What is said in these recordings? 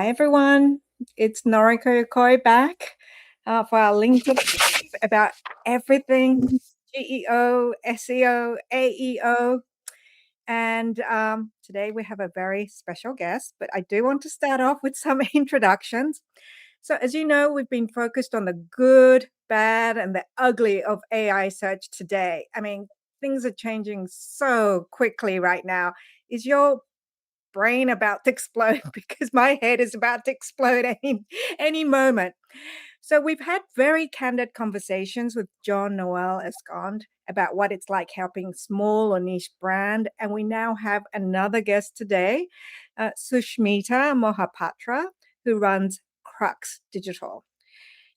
Hi everyone, it's Noriko Yokoi back for our LinkedIn about everything GEO, SEO, AEO. And today we have a very special guest, but I do want to start off with some introductions. So, as you know, we've been focused on the good, bad, and the ugly of AI search today. I mean, things are changing so quickly right now. Is your brain about to explode because my head is about to explode any moment. So we've had very candid conversations with John Noel Escond about what it's like helping small or niche brand, and we now have another guest today, Sushmita Mohapatra, who runs Crux Digital.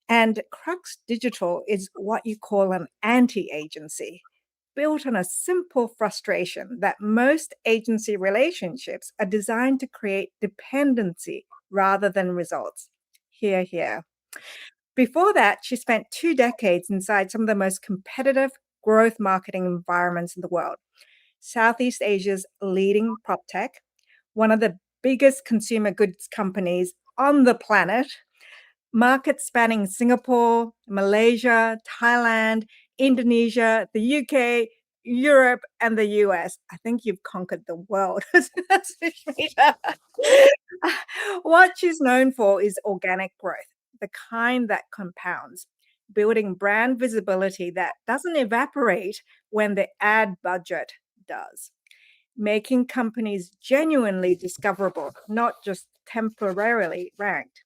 And Crux Digital is what you call an anti-agency, built on a simple frustration that most agency relationships are designed to create dependency rather than results. Here, here. Before that, she spent 2 decades inside some of the most competitive growth marketing environments in the world. Southeast Asia's leading prop tech, one of the biggest consumer goods companies on the planet, markets spanning Singapore, Malaysia, Thailand, Indonesia, the UK, Europe, and the US. I think you've conquered the world. Sushmita. What she's known for is organic growth, the kind that compounds, building brand visibility that doesn't evaporate when the ad budget does, making companies genuinely discoverable, not just temporarily ranked.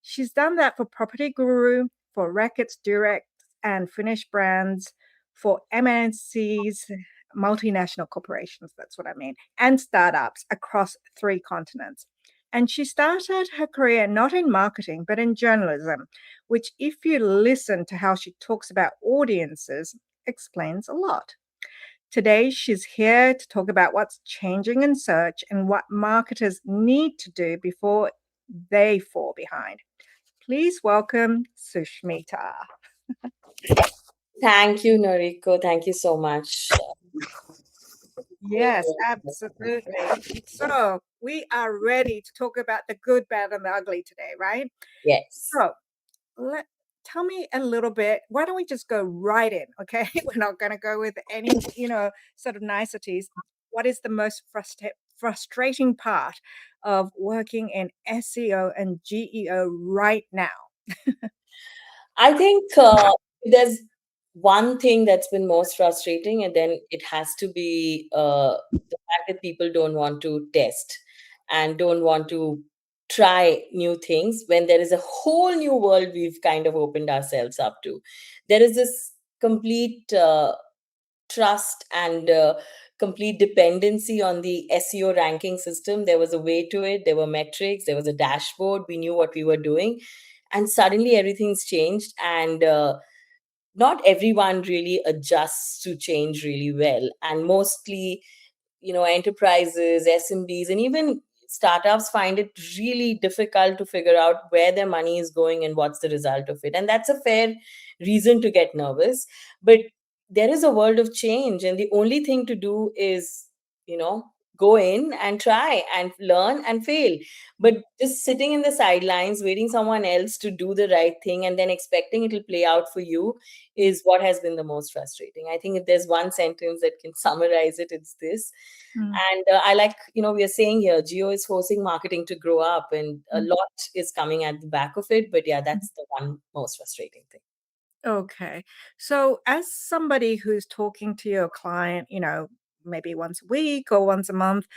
She's done that for Property Guru, for Reckitt's Direct and Finnish brands, for MNCs, multinational corporations, that's what I mean, and startups across 3 continents. And she started her career not in marketing, but in journalism, which, if you listen to how she talks about audiences, explains a lot. Today, she's here to talk about what's changing in search and what marketers need to do before they fall behind. Please welcome Sushmita. Thank you, Noriko. Thank you so much. Yes, absolutely. So we are ready to talk about the good, bad, and the ugly today, right? Yes. So let tell me a little bit. Why don't we just go right in? Okay, we're not going to go with any, sort of niceties. What is the most frustrating part of working in SEO and GEO right now? I think there's one thing that's been most frustrating, and then it has to be the fact that people don't want to test and don't want to try new things when there is a whole new world we've kind of opened ourselves up to. There is this complete trust and complete dependency on the SEO ranking system. There was a way to it, there were metrics, there was a dashboard, we knew what we were doing, and suddenly everything's changed. And not everyone really adjusts to change really well. And mostly, enterprises, SMBs, and even startups find it really difficult to figure out where their money is going and what's the result of it. And that's a fair reason to get nervous. But there is a world of change, and the only thing to do is, go in and try and learn and fail. But just sitting in the sidelines, waiting someone else to do the right thing and then expecting it'll play out for you is what has been the most frustrating. I think if there's one sentence that can summarize it, it's this. Mm, And I like, we are saying here, Geo is forcing marketing to grow up, and a mm, lot is coming at the back of it. But yeah, mm. that's the one most frustrating thing. Okay. So, as somebody who's talking to your client, maybe once a week or once a month,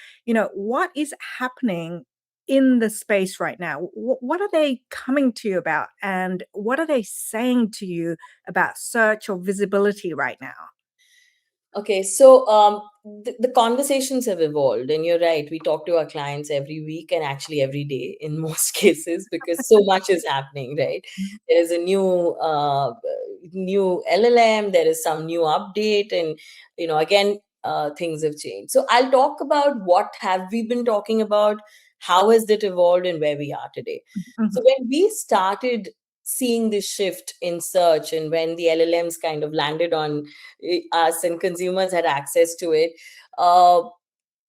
what is happening in the space right now? What are they coming to you about? And what are they saying to you about search or visibility right now? Okay, so the conversations have evolved, and you're right. We talk to our clients every week and actually every day in most cases because so much is happening, right? Mm, There is a new LLM, there is some new update, and again, things have changed. So I'll talk about what have we been talking about, how has it evolved, and where we are today. So mhm, when we started seeing this shift in search, and when the LLMs kind of landed on us and consumers had access to it, uh,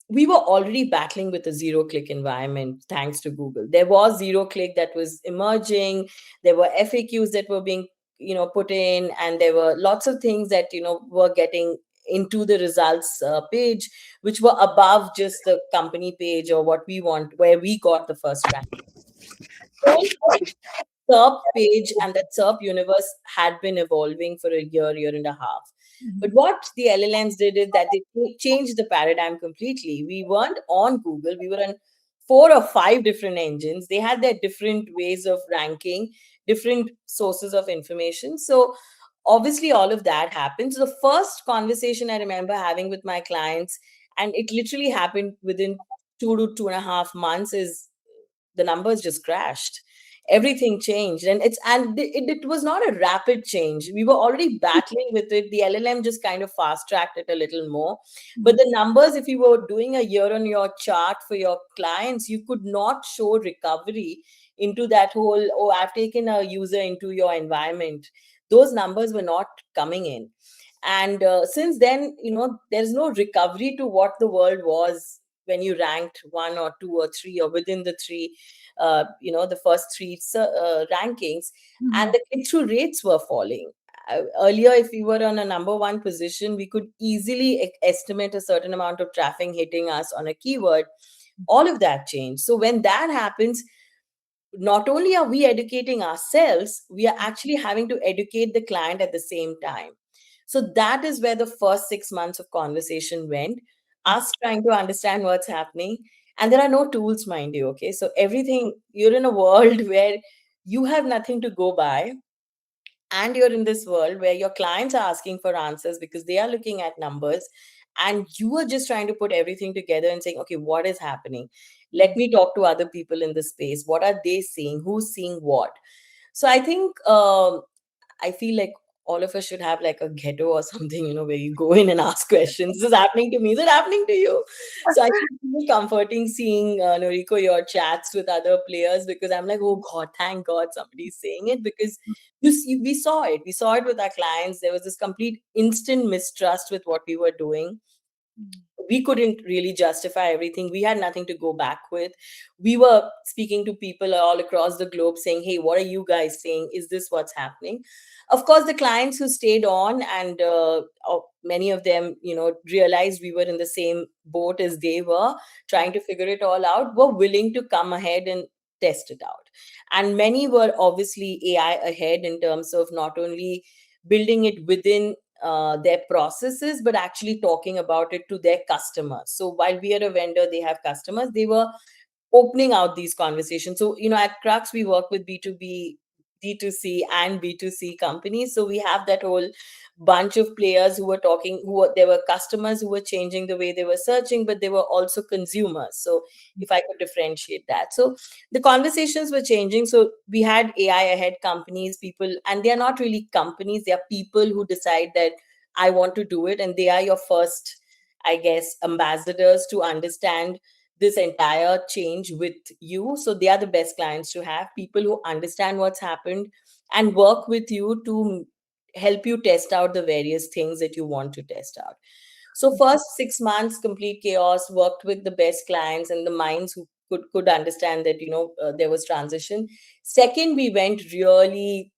we were already battling with a zero click environment thanks to Google. There was zero click that was emerging. There were FAQs that were being, put in, and there were lots of things that, were getting into the results page, which were above just the company page or what we want, where we got the first rank. SERP page and that SERP universe had been evolving for a year and a half. But what the LLMs did is that they changed the paradigm completely. We weren't on Google, we were on 4 or 5 different engines. They had their different ways of ranking, different sources of information. So, obviously, all of that happens. The first conversation I remember having with my clients, and it literally happened within 2 to 2.5 months, is the numbers just crashed. Everything changed, and it was not a rapid change. We were already battling with it. The LLM just kind of fast tracked it a little more. But the numbers, if you were doing a year on your chart for your clients, you could not show recovery into that whole, oh, I've taken a user into your environment. Those numbers were not coming in. And since then, there's no recovery to what the world was when you ranked 1 or 2 or 3 or within the three, the first three rankings, and the click-through rates were falling. Earlier, if we were on a number one position, we could easily estimate a certain amount of traffic hitting us on a keyword. All of that changed. So when that happens, not only are we educating ourselves, we are actually having to educate the client at the same time. So that is where the first 6 months of conversation went, us trying to understand what's happening. And there are no tools, mind you. Okay. So everything, you're in a world where you have nothing to go by, and you're in this world where your clients are asking for answers because they are looking at numbers, and you are just trying to put everything together and saying, okay, what is happening? Let me talk to other people in the space. What are they seeing? Who's seeing what? So I think, I feel like all of us should have like a ghetto or something, where you go in and ask questions. This is happening to me. Is it happening to you? So I think it's really comforting seeing, Noriko, your chats with other players, because I'm like, oh God, thank God somebody's saying it, because you see, we saw it. We saw it with our clients. There was this complete instant mistrust with what we were doing. We couldn't really justify everything. We had nothing to go back with. We were speaking to people all across the globe saying, hey, what are you guys saying? Is this what's happening? Of course, the clients who stayed on, and many of them, realized we were in the same boat as they were, trying to figure it all out, were willing to come ahead and test it out. And many were obviously AI ahead in terms of not only building it within their processes, but actually talking about it to their customers. So while we are a vendor, they have customers, they were opening out these conversations. So, at Crux, we work with B2B, D2C, and B2C companies. So we have that whole bunch of players who were talking, there were customers who were changing the way they were searching, but they were also consumers. So if I could differentiate that. So the conversations were changing. So we had AI ahead companies, people, and they are not really companies, they are people who decide that I want to do it. And they are your first, I guess, ambassadors to understand this entire change with you. So they are the best clients to have, people who understand what's happened and work with you to help you test out the various things that you want to test out. So first 6 months, complete chaos, worked with the best clients and the minds who could understand that, there was transition. Second, we went really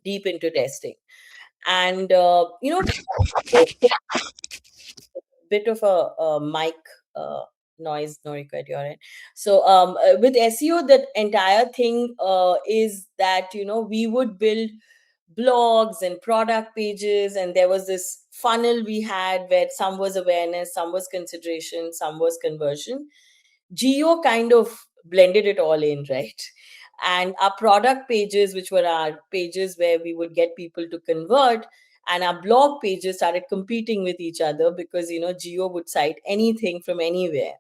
deep into testing. And, bit of a mic noise, Noriko, at your end. So with SEO, that entire thing is that, we would build blogs and product pages, and there was this funnel we had where some was awareness, some was consideration, some was conversion. Geo kind of blended it all in, right? And our product pages, which were our pages where we would get people to convert, and our blog pages started competing with each other because, Geo would cite anything from anywhere.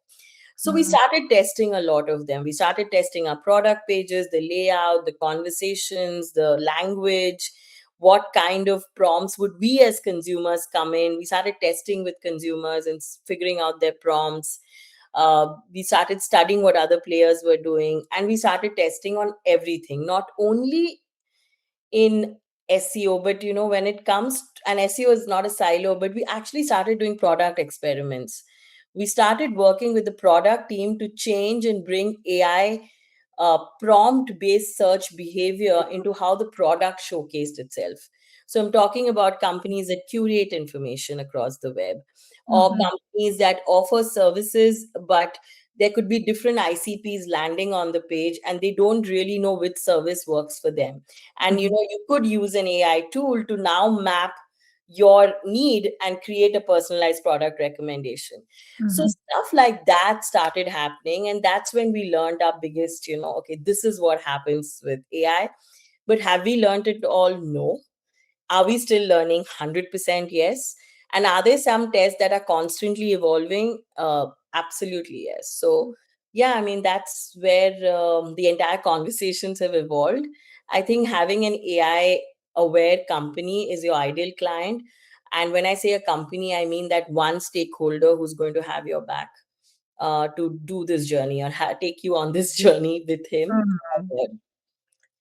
So we started testing a lot of them. We started testing our product pages, the layout, the conversations, the language, what kind of prompts would we as consumers come in. We started testing with consumers and figuring out their prompts. We started studying what other players were doing, and we started testing on everything, not only in SEO, but when it comes and SEO is not a silo, but we actually started doing product experiments. we started working with the product team to change and bring AI prompt based search behavior into how the product showcased itself. So I'm talking about companies that curate information across the web, or Mhm. companies that offer services, but there could be different ICPs landing on the page and they don't really know which service works for them. And Mhm. you could use an AI tool to now map your need and create a personalized product recommendation. So Mhm. stuff like that started happening, and that's when we learned our biggest, okay, this is what happens with AI. But have we learned it all? No. Are we still learning? 100% yes. And are there some tests that are constantly evolving? Absolutely yes. So, yeah, I mean, that's where the entire conversations have evolved. I think having an AI aware company is your ideal client. And when I say a company, I mean that one stakeholder who's going to have your back to do this journey, or take you on this journey with him. Mhm.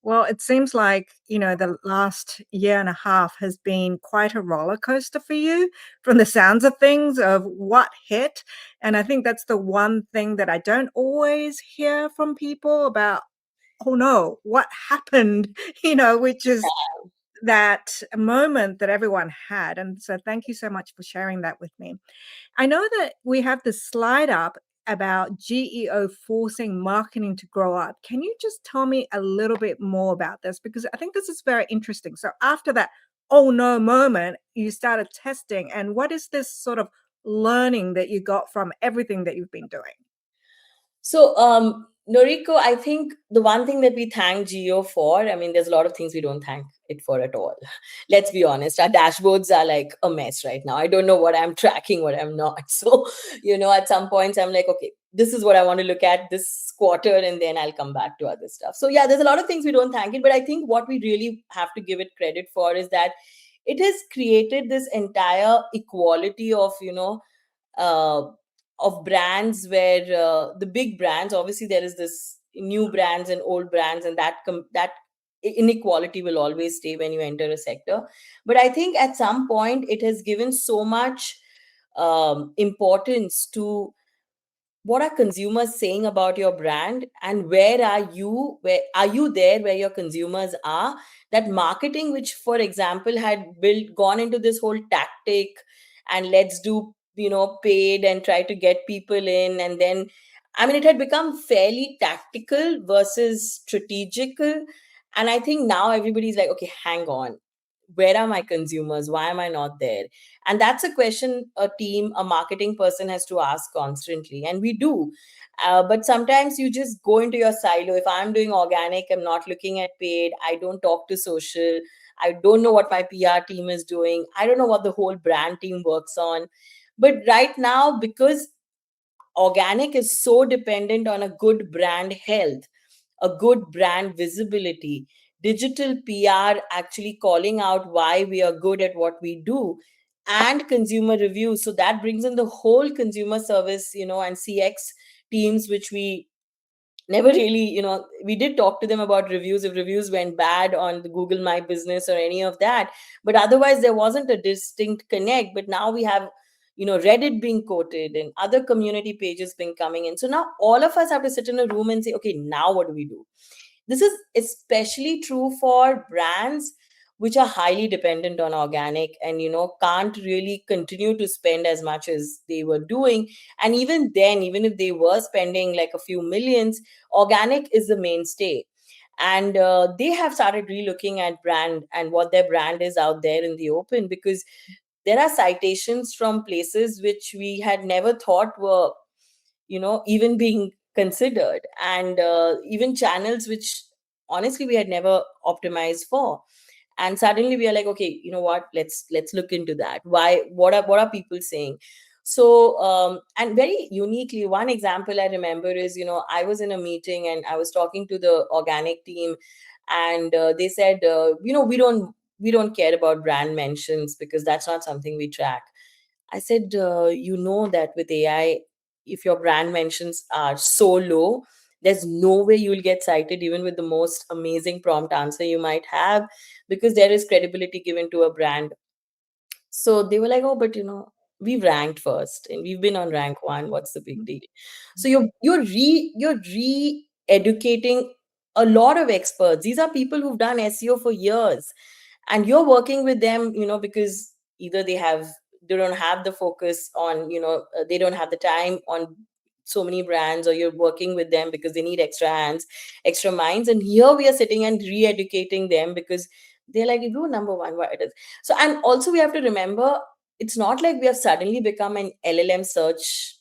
Well, it seems like, the last year and a half has been quite a roller coaster for you from the sounds of things of what hit. And I think that's the one thing that I don't always hear from people about, oh no, what happened, which is that moment that everyone had. And so thank you so much for sharing that with me. I know that we have this slide up about GEO forcing marketing to grow up. Can you just tell me a little bit more about this? Because I think this is very interesting. So, after that, oh no moment, you started testing. And what is this sort of learning that you got from everything that you've been doing? So, Noriko, I think the one thing that we thank Geo for, I mean, there's a lot of things we don't thank it for at all. Let's be honest, our dashboards are like a mess right now. I don't know what I'm tracking, what I'm not. So, at some points, I'm like, okay, this is what I want to look at this quarter, and then I'll come back to other stuff. So, yeah, there's a lot of things we don't thank it. But I think what we really have to give it credit for is that it has created this entire equality uh, of brands where the big brands, obviously there is this new brands and old brands, and that inequality will always stay when you enter a sector. But I think at some point it has given so much importance to what are consumers saying about your brand, and where are you there where your consumers are. That marketing, which for example had gone into this whole tactic, and let's do paid and try to get people in, and then I mean it had become fairly tactical versus strategical. And I think now everybody's like, okay, hang on, where are my consumers, why am I not there? And that's a question a marketing person has to ask constantly, and we do. But sometimes you just go into your silo. If I'm doing organic, I'm not looking at paid, I don't talk to social, I don't know what my PR team is doing, I don't know what the whole brand team works on. But right now, because organic is so dependent on a good brand health, a good brand visibility, digital PR actually calling out why we are good at what we do, and consumer reviews. So that brings in the whole consumer service, and CX teams, which we never really, we did talk to them about reviews if reviews went bad on the Google My Business or any of that. But otherwise, there wasn't a distinct connect. But now we have, Reddit being quoted and other community pages being coming in. So now all of us have to sit in a room and say, okay, now what do we do? This is especially true for brands which are highly dependent on organic, and can't really continue to spend as much as they were doing. And even then, even if they were spending like a few millions, organic is the mainstay. And they have started relooking at brand and what their brand is out there in the open, because there are citations from places which we had never thought were even being considered, and even channels which honestly we had never optimized for. And suddenly we are like, okay, you know what, let's look into that. Why, what are people saying? So and very uniquely, one example I remember is, I was in a meeting and I was talking to the organic team, and they said, we don't care about brand mentions because that's not something we track. I said, that with AI, if your brand mentions are so low, there's no way you'll get cited, even with the most amazing prompt answer you might have, because there is credibility given to a brand. So they were like, oh, but we've ranked first and we've been on rank one. What's the big deal? So you're educating a lot of experts. These are people who've done SEO for years, and you're working with them, because either they don't have the focus on, they don't have the time on so many brands, or you're working with them because they need extra hands, extra minds, and here we are sitting and re-educating them because they're like, you do number one, what it is. So, and also we have to remember, it's not like we have suddenly become an LLM search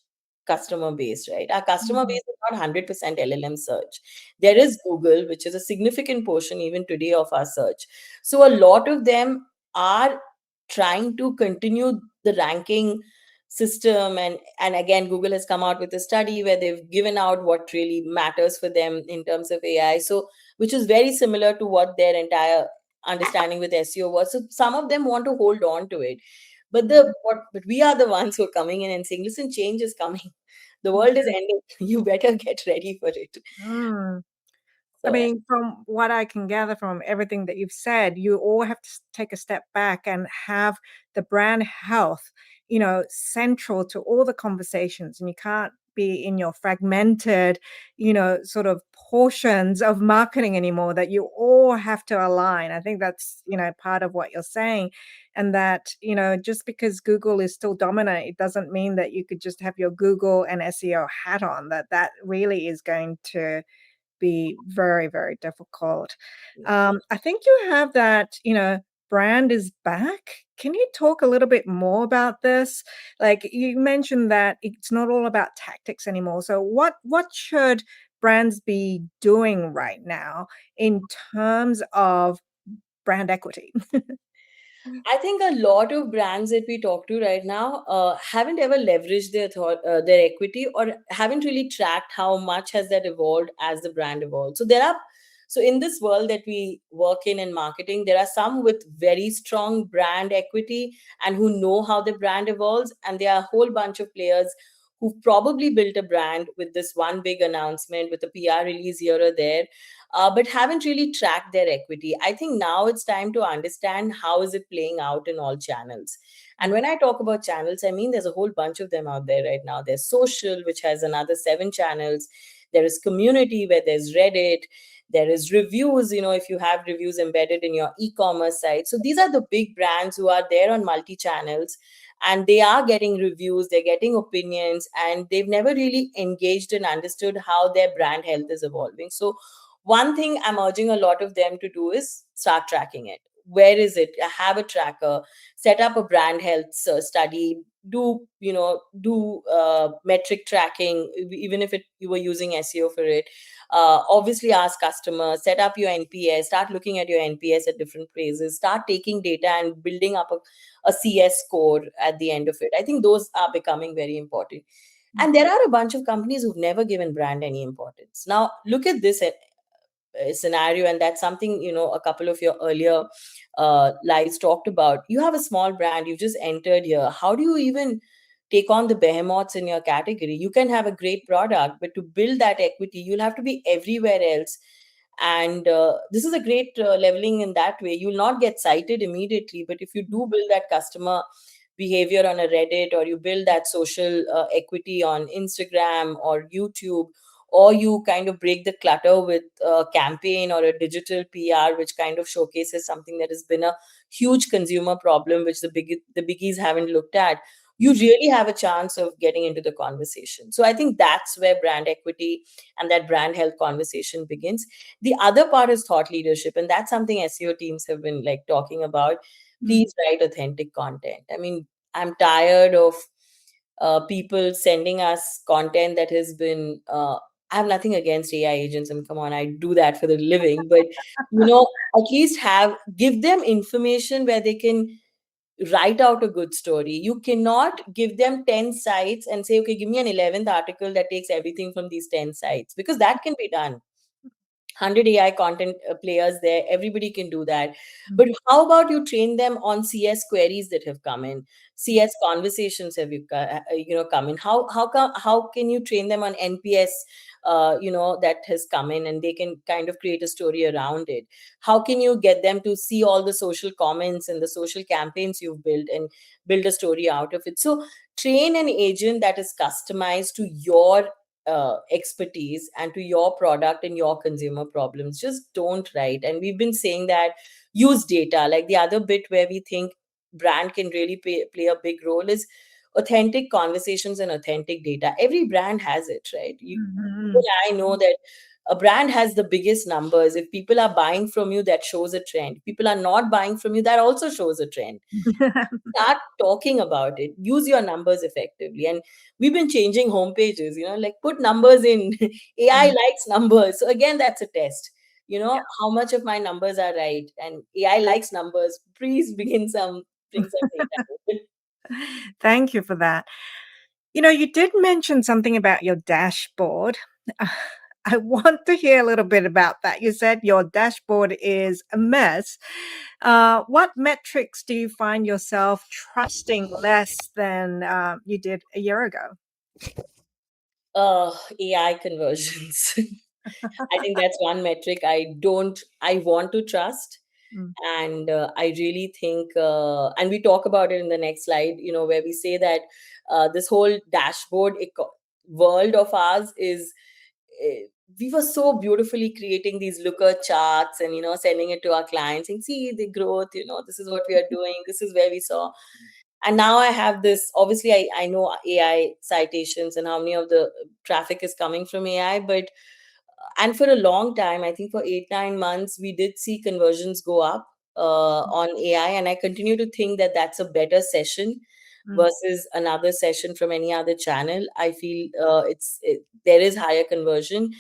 customer base, right? Our customer Mhm. base is not 100% LLM search. There is Google, which is a significant portion even today of our search. So a lot of them are trying to continue the ranking system, and again, Google has come out with a study where they've given out what really matters for them in terms of AI. So which is very similar to what their entire understanding with SEO was. So some of them want to hold on to it. But we are the ones who are coming in and saying, listen, change is coming. The world is ending. You better get ready for it. Mm. I So mean, from what I can gather from everything that you've said, you all have to take a step back and have the brand health, central to all the conversations. And you can't be in your fragmented, sort of portions of marketing anymore, that you all have to align. I think that's, part of what you're saying. And that, just because Google is still dominant, it doesn't mean that you could just have your Google and SEO hat on, that really is going to be very, very difficult. I think you have that, brand is back. Can you talk a little bit more about this? Like you mentioned that it's not all about tactics anymore. So what should brands be doing right now in terms of brand equity? I think a lot of brands that we talk to right now haven't ever leveraged their equity, or haven't really tracked how much has that evolved as the brand evolved. So in this world that we work in marketing, there are some with very strong brand equity and who know how the brand evolves, and there are a whole bunch of players who've probably built a brand with this one big announcement, with a PR release here or there, but haven't really tracked their equity. I think now it's time to understand how is it playing out in all channels. And when I talk about channels, I mean there's a whole bunch of them out there right now. There's social, which has another 7 channels. There is community, where there's Reddit. There is reviews, if you have reviews embedded in your e-commerce site. So these are the big brands who are there on multi-channels, and they are getting reviews, they're getting opinions, and they've never really engaged and understood how their brand health is evolving. So one thing I'm urging a lot of them to do is start tracking it. Where is it? Have a tracker, set up a brand health study, do metric tracking, even if you were using SEO for it. Obviously ask customers, set up your NPS, start looking at your NPS at different places, start taking data and building up a CS score at the end of it. I think those are becoming very important. And there are a bunch of companies who've never given brand any importance. Now look at this scenario, and that's something, a couple of your earlier lives talked about. You have a small brand, you've just entered here. How do you even take on the behemoths in your category? You can have a great product, but to build that equity, you'll have to be everywhere else. And this is a great leveling in that way. You'll not get cited immediately, but if you do build that customer behavior on a Reddit, or you build that social equity on Instagram or YouTube, or you kind of break the clutter with a campaign or a digital PR, which kind of showcases something that has been a huge consumer problem, which the biggies haven't looked at, you really have a chance of getting into the conversation. So I think that's where brand equity and that brand health conversation begins. The other part is thought leadership, and that's something SEO teams have been like talking about. Please write authentic content. I mean, I'm tired of people sending us content that has been. I have nothing against AI agents. I mean, come on, I do that for the living. But at least give them information where they can write out a good story. You cannot give them 10 sites and say, okay, give me an 11th article that takes everything from these 10 sites, because that can be done. 100 AI content players there. Everybody can do that. Mm. But how about you train them on CS queries that have come in, CS conversations have come in? How can you train them on NPS? That has come in, and they can kind of create a story around it. How can you get them to see all the social comments and the social campaigns you've built and build a story out of it? So train an agent that is customized to your expertise and to your product and your consumer problems. Just don't write. And we've been saying that use data. Like the other bit where we think brand can really play a big role is authentic conversations and authentic data. Every brand has it, right? Mhm. I know that a brand has the biggest numbers. If people are buying from you, that shows a trend. People are not buying from you, that also shows a trend. Start talking about it. Use your numbers effectively. And we've been changing homepages, like put numbers in. AI Mm. likes numbers. So again, that's a test. Yeah. How much of my numbers are right? And AI likes numbers. Please bring some data. Thank you for that. You did mention something about your dashboard. I want to hear a little bit about that. You said your dashboard is a mess. What metrics do you find yourself trusting less than you did a year ago? AI conversions. I think that's one metric I want to trust. Mm, And I really think, and we talk about it in the next slide, where we say that this whole dashboard world of ours is, eh, we were so beautifully creating these looker charts and, sending it to our clients and see the growth, this is what we are doing, this is where we saw. And now I have this, obviously I know AI citations and how many of the traffic is coming from AI, but and for a long time, I think for 8 9 months, we did see conversions go up on AI, and I continue to think that that's a better session mm, versus another session from any other channel. I feel there is higher conversion,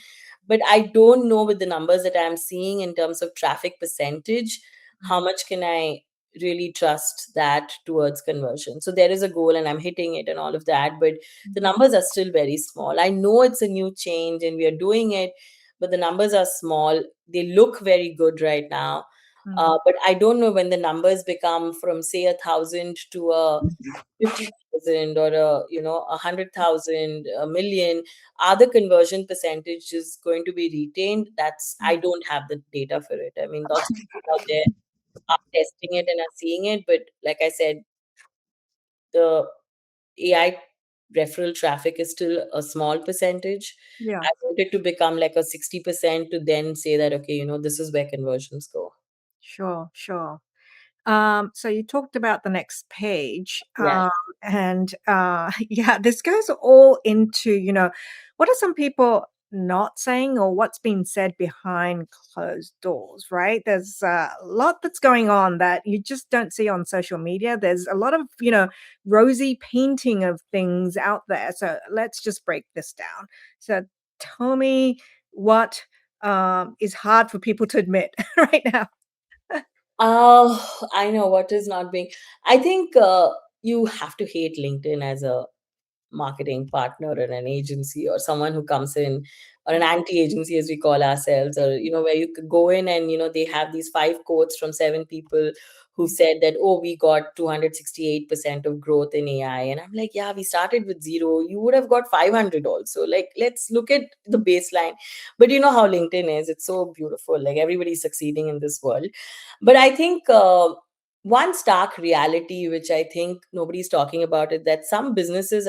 but I don't know with the numbers that I'm seeing in terms of traffic percentage, how mm, much can I really trust that towards conversion. So there is a goal and I'm hitting it and all of that, but the mm, numbers are still very small. I know it's a new change and we are doing it, but the numbers are small. They look very good right now. mm, But I don't know when the numbers become from say 1,000 to a 50,000 or 100,000, a million. Are the conversion percentages going to be retained? That's I mm. don't have the data for it. I mean, lots of people out there are testing it and are seeing it, but like I said, the AI referral traffic is still a small percentage. Yeah. I want it to become like a 60% to then say that, okay, this is where conversions go. Sure, sure. So you talked about the next page, Yeah. and yeah, this goes all into what are some people not saying or what's being said behind closed doors, right? There's a lot that's going on that you just don't see on social media. There's a lot of rosy painting of things out there. So let's just break this down. So tell me what is hard for people to admit right now. I know what is not being. I think you have to hate LinkedIn as a marketing partner or an agency or someone who comes in, or an anti-agency as we call ourselves, or where you could go in and they have these 5 quotes from 7 people who said that, oh, we got 268% of growth in AI. And I'm like, yeah, we started with zero, you would have got 500 also. Like, let's look at the baseline. But you know how LinkedIn is, it's so beautiful, like everybody's succeeding in this world. But I think one stark reality, which I think nobody's talking about, is that some businesses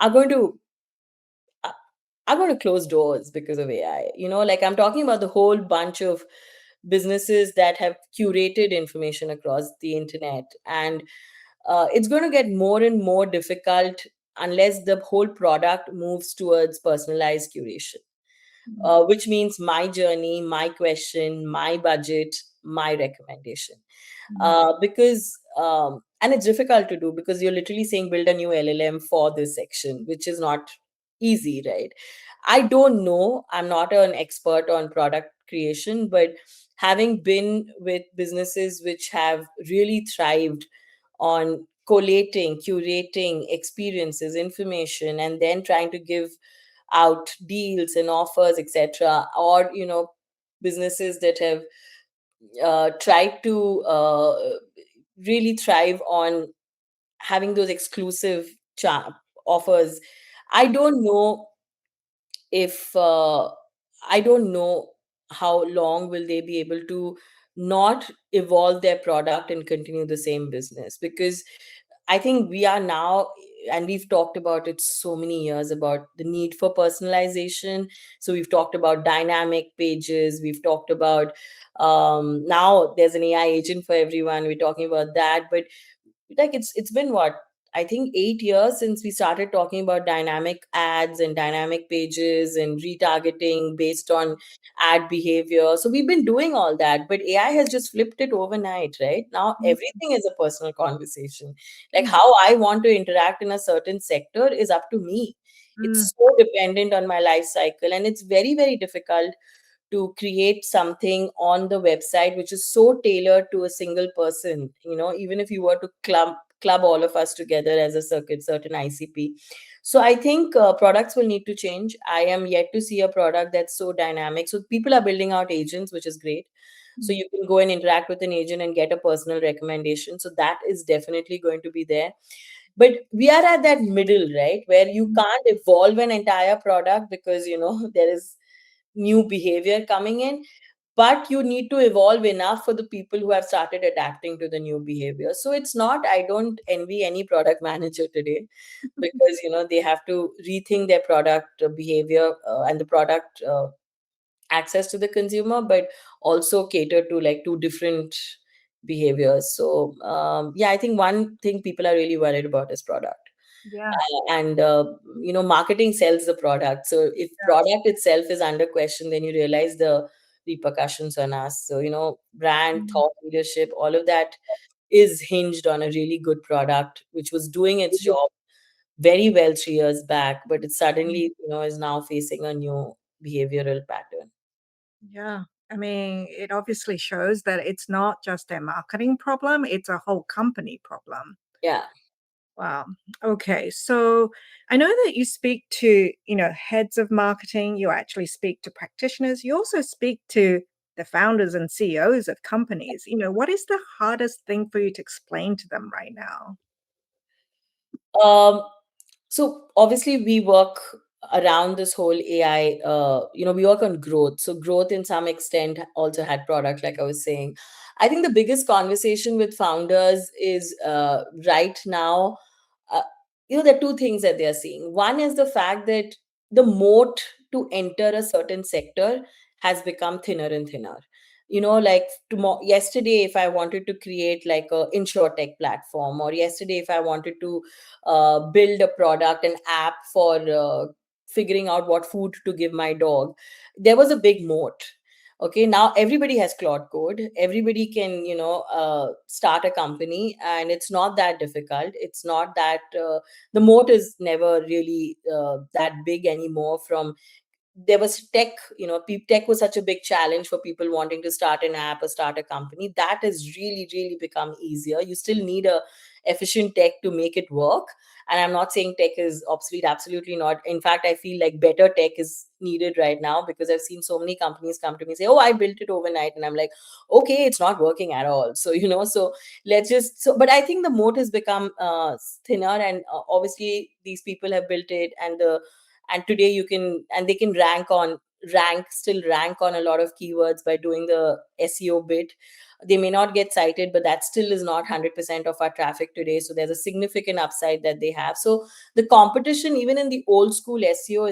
are going to uh, are going to close doors because of AI. Like I'm talking about the whole bunch of businesses that have curated information across the internet, and it's going to get more and more difficult unless the whole product moves towards personalized curation, Mm, which means my journey, my question, my budget, my recommendation. mm, And it's difficult to do because you're literally saying build a new LLM for this section, which is not easy, right? I don't know. I'm not an expert on product creation, but having been with businesses which have really thrived on collating, curating experiences, information, and then trying to give out deals and offers, etc., or businesses that have tried to really thrive on having those exclusive offers. I don't know if I don't know how long will they be able to not evolve their product and continue the same business, because I think we are now, and we've talked about it so many years, about the need for personalization. So we've talked about dynamic pages, we've talked about now there's an AI agent for everyone. We're talking about that, but like it's been what, I think 8 years since we started talking about dynamic ads and dynamic pages and retargeting based on ad behavior. So we've been doing all that, but AI has just flipped it overnight, right? Now Mm, everything is a personal conversation. Like mm, how I want to interact in a certain sector is up to me. mm, It's so dependent on my life cycle, and it's very, very difficult to create something on the website which is so tailored to a single person, even if you were to club all of us together as a certain ICP. So I think products will need to change. I am yet to see a product that's so dynamic. So people are building out agents, which is great. So mm, you can go and interact with an agent and get a personal recommendation. So that is definitely going to be there. But we are at that middle, right, where you mm. can't evolve an entire product because there is new behavior coming in, but you need to evolve enough for the people who have started adapting to the new behavior. So it's not, I don't envy any product manager today, because they have to rethink their product behavior and the product access to the consumer, but also cater to like two different behaviors. So yeah, I think one thing people are really worried about is product. Yeah, And marketing sells the product. So if product itself is under question, then you realize the repercussions on us. So brand, mm, thought leadership, all of that is hinged on a really good product which was doing its job very well 3 years back, but it mm. suddenly is now facing a new behavioral pattern. Yeah. I mean, it obviously shows that it's not just a marketing problem, it's a whole company problem. Yeah. Wow. Okay. So I know that you speak to, heads of marketing, you actually speak to practitioners, you also speak to the founders and CEOs of companies. What is the hardest thing for you to explain to them right now? um So obviously we work around this whole AI, we work on growth. So growth in some extent also had product, like I was saying. I think the biggest conversation with founders is right now, uh, there are two things that they are seeing. One is the fact that the moat to enter a certain sector has become thinner and thinner. Like tomorrow, yesterday, if I wanted to create like a insurtech platform, or yesterday, if I wanted to build a product, an app for figuring out what food to give my dog, there was a big moat. Okay, now everybody has Claude Code. Everybody can, start a company, and it's not that difficult. It's not that the moat is never really that big anymore. From there was tech, tech was such a big challenge for people wanting to start an app or start a company. That has really, really become easier. You still need a efficient tech to make it work. And I'm not saying tech is obsolete, absolutely not. In fact, I feel like better tech is needed right now, because I've seen so many companies come to me say, oh, I built it overnight. And I'm like, okay, it's not working at all. So, so let's just, so, but I think the moat has become thinner, and obviously these people have built it, and today you can, and they can still rank on a lot of keywords by doing the SEO bit. They may not get cited, but that still is not 100% of our traffic today. So there's a significant upside that they have. So the competition, even in the old school SEO,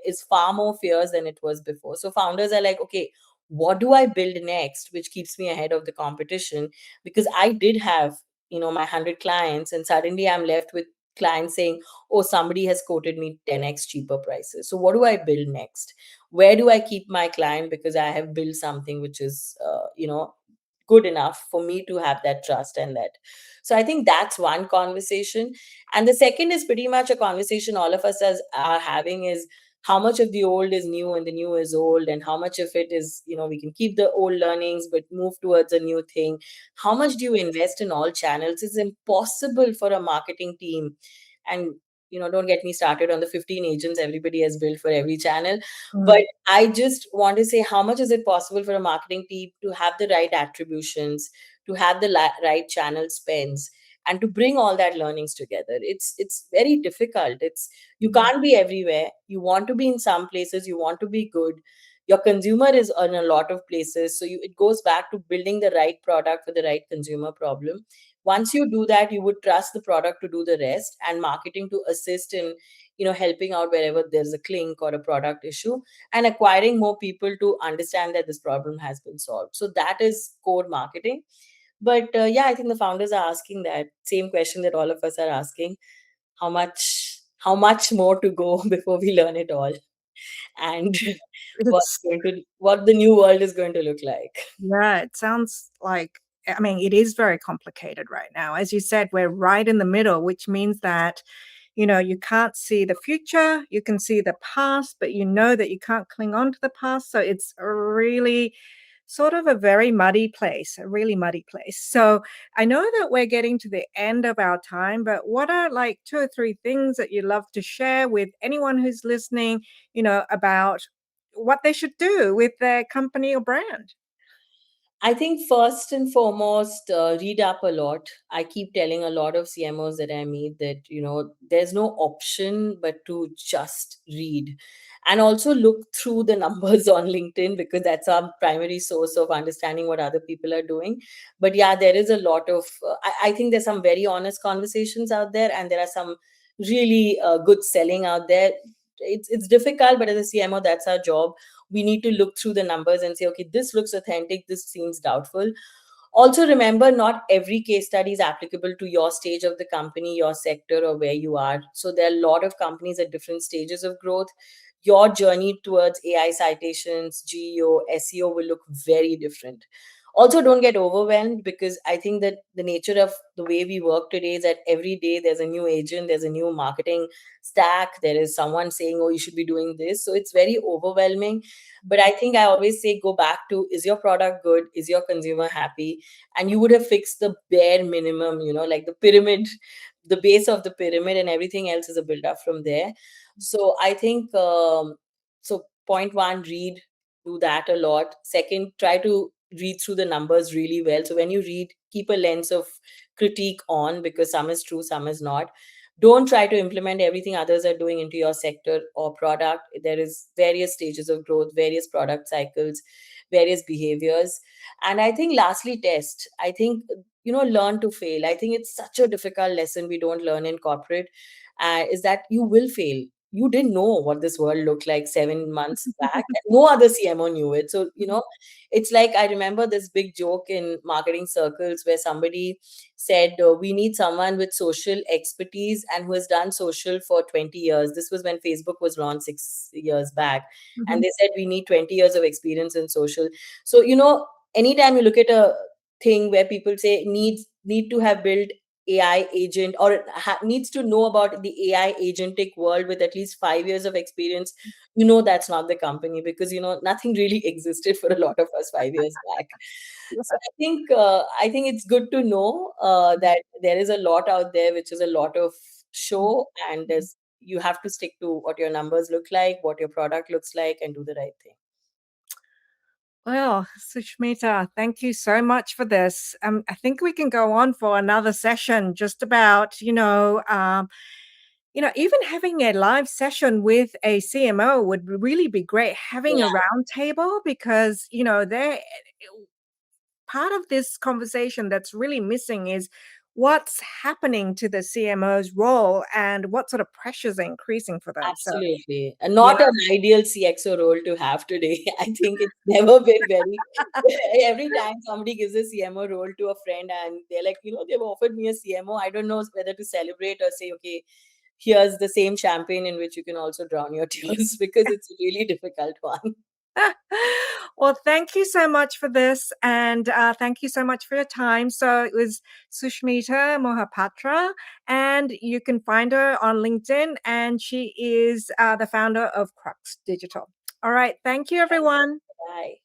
is far more fierce than it was before. So founders are like, okay, what do I build next which keeps me ahead of the competition? Because I did have, my 100 clients, and suddenly I'm left with clients saying, oh, somebody has quoted me 10x cheaper prices. So what do I build next? Where do I keep my client? Because I have built something which is, good enough for me to have that trust and that. So I think that's one conversation. And the second is pretty much a conversation all of us are having, is how much of the old is new and the new is old, and how much of it is, we can keep the old learnings but move towards a new thing. How much do you invest in all channels? It's impossible for a marketing team, and don't get me started on the 15 agents everybody has built for every channel. But Mm. I just want to say, how much is it possible for a marketing team to have the right attributions, to have the right channel spends, and to bring all that learnings together? It's very difficult. It's You Mm. can't be everywhere. You want to be in some places, you want to be good. Your consumer is in a lot of places, so it goes back to building the right product for the right consumer problem. Once you do that, you would trust the product to do the rest, and marketing to assist in helping out wherever there's a clink or a product issue, and acquiring more people to understand that this problem has been solved. So that is core marketing. But yeah, I think the founders are asking that same question that all of us are asking: how much more to go before we learn it all, and It's what the new world is going to look like. Yeah, it sounds like, I mean, it is very complicated right now. As you said, we're right in the middle, which means that, you can't see the future, you can see the past, but you know that you can't cling on to the past. So it's a really sort of a very muddy place, a really muddy place. So I know that we're getting to the end of our time, but what are like two or three things that you love to share with anyone who's listening, about what they should do with their company or brand? I think first and foremost, read up a lot. I keep telling a lot of CMOs that I meet that, there's no option but to just read. And also look through the numbers on LinkedIn, because that's our primary source of understanding what other people are doing. But yeah, there is a lot of, I think there's some very honest conversations out there, and there are some really good selling out there. It's difficult, but as a CMO, that's our job. We need to look through the numbers and say, okay, this looks authentic, this seems doubtful. Also, remember, not every case study is applicable to your stage of the company, your sector, or where you are. So there are a lot of companies at different stages of growth. Your journey towards AI citations, GEO, SEO will look very different. Also, don't get overwhelmed, because I think that the nature of the way we work today is that every day there's a new agent, there's a new marketing stack, there is someone saying, oh, you should be doing this. So it's very overwhelming. But I think I always say, go back to, is your product good? Is your consumer happy? And you would have fixed the bare minimum, like the pyramid, the base of the pyramid, and everything else is a build up from there. So I think, so point one, read, do that a lot. Second, try to read through the numbers really well. So when you read, keep a lens of critique on, because some is true, some is not. Don't try to implement everything others are doing into your sector or product. There is various stages of growth, various product cycles, various behaviors. And I think lastly, test. I think, learn to fail. I think it's such a difficult lesson we don't learn in corporate, is that you will fail. You didn't know what this world looked like 7 months back. No other CMO knew it. So, it's like, I remember this big joke in marketing circles where somebody said, we need someone with social expertise and who has done social for 20 years. This was when Facebook was launched 6 years back. And Mhm. they said, we need 20 years of experience in social. So, anytime you look at a thing where people say need to have built AI agent, or needs to know about the AI agentic world with at least 5 years of experience, that's not the company, because nothing really existed for a lot of us 5 years back. So I think it's good to know that there is a lot out there, which is a lot of show, and you have to stick to what your numbers look like, what your product looks like, and do the right thing. Well, Sushmita, thank you so much for this. I think we can go on for another session just about, even having a live session with a CMO would really be great. Having a Yeah, round table, because, they're part of this conversation that's really missing is what's happening to the CMO's role and what sort of pressures are increasing for them. So, absolutely. And yeah. not an ideal CXO role to have today. I think it's never been very. Every time somebody gives a CMO role to a friend and they're like, they've offered me a CMO, I don't know whether to celebrate or say, okay, here's the same champagne in which you can also drown your tears, because it's a really difficult one. Well, thank you so much for this. And thank you so much for your time. So it was Sushmita Mohapatra, and you can find her on LinkedIn, and she is the founder of Crux Digital. All right. Thank you, everyone. Bye.